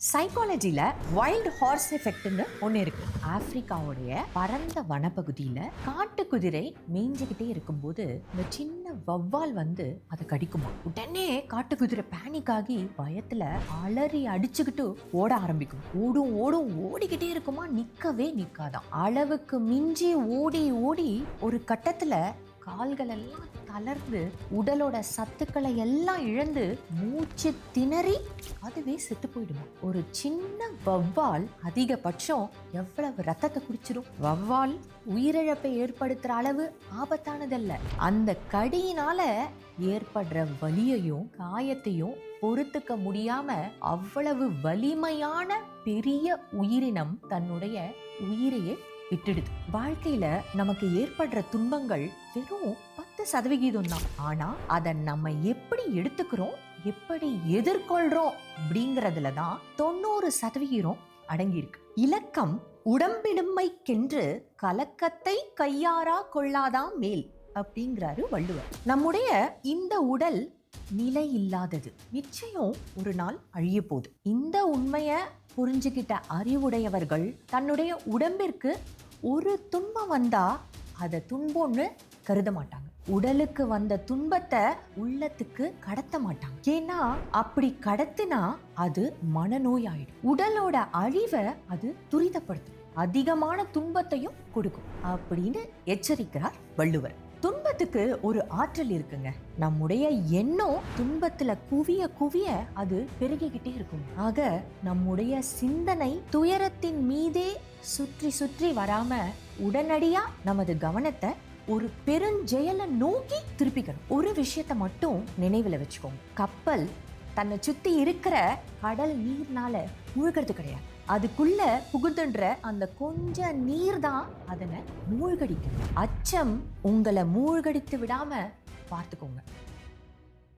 சைக்காலஜில wild hours எஃபெக்ட்னு ஒன்று இருக்கு. ஆப்பிரிக்காவுடைய பரந்த வனப்பகுதியில காட்டு குதிரை மேய்ஞ்சுக்கிட்டே இருக்கும்போது இந்த சின்ன வவ்வால் வந்து அதை கடிக்குமா. உடனே காட்டு குதிரை பேனிக் ஆகி பயத்துல அலறி அடிச்சுக்கிட்டு ஓட ஆரம்பிக்கும். ஓடும் ஓடும் ஓடிக்கிட்டே இருக்குமா, நிக்கவே நிக்காதான். அளவுக்கு மிஞ்சி ஓடி ஓடி ஒரு கட்டத்துல கால்கள் எல்லாம் தளர்ந்து உடலோட சத்துக்களை எல்லாம் இழந்து மூச்சு திணறி அதுவே செத்து போயிடுமா. ஒரு சின்ன வவ்வால் அதிகபட்சம் எவ்வளவு ரத்தத்தை குடிச்சிடும். வவ்வால் உயிரிழப்பை ஏற்படுத்துற அளவு ஆபத்தானதல்ல. அந்த கடியினால ஏற்படுற வலியையும் காயத்தையும் பொறுத்துக்க முடியாம அவ்வளவு வலிமையான பெரிய உயிரினம் தன்னுடைய உயிரையே விட்டுடுது. வாழ்க்கையில நமக்கு ஏற்படுற துன்பங்கள் வெறும் 10% தான். ஆனா அதை நம்ம எப்படி எடுத்துக்கிறோம், எப்படி எதிர்கொள்றோம் அப்படிங்கறதுல தான் 90% அடங்கியிருக்கு. இலக்கம் உடம்பிடுமைக்கென்று கலக்கத்தை கையாரா கொள்ளாதான் மேல் அப்படிங்கிறாரு வள்ளுவர். நம்முடைய இந்த உடல் நிலை இல்லாதது, நிச்சயம் ஒரு நாள் அழிய போகுது. இந்த உண்மைய புரிஞ்சுக்கிட்ட அறிவுடையவர்கள் தன்னுடைய உடம்பிற்கு ஒரு துன்பம் வந்தா அதை துன்பம்னு கருத மாட்டாங்க. உடலுக்கு வந்த துன்பத்தை உள்ளத்துக்கு கடத்த மாட்டாங்க. ஏன்னா அப்படி கடத்தினா அது மனநோய் ஆயிடும். உடலோட அழிவை அது துரிதப்படுத்தும், அதிகமான துன்பத்தையும் கொடுக்கும் அப்படின்னு எச்சரிக்கிறார் வள்ளுவர். துன்பத்துக்கு ஒரு ஆற்றல் இருக்குங்க. நம்முடைய எண்ணம் துன்பத்துல குவிய குவிய அது பெருகிக்கிட்டே இருக்கும். ஆக நம்முடைய சிந்தனை துயரத்தின் மீதே சுற்றி சுற்றி வராம உடனடியா நமது கவனத்தை ஒரு பெருஞ்செயலை நோக்கி திருப்பிக்கணும். ஒரு விஷயத்த மட்டும் நினைவுல வச்சுக்கோங்க. கப்பல் தன்னை சுத்தி இருக்கிற கடல் நீர்னால மூழ்கிறது கிடையாது. அதுக்குள்ள புகுதுன்ற அந்த கொஞ்ச நீர் தான் அதனை மூழ்கடிக்கும். அச்சம் உங்களை மூழ்கடித்து விடாம பார்த்துக்கோங்க.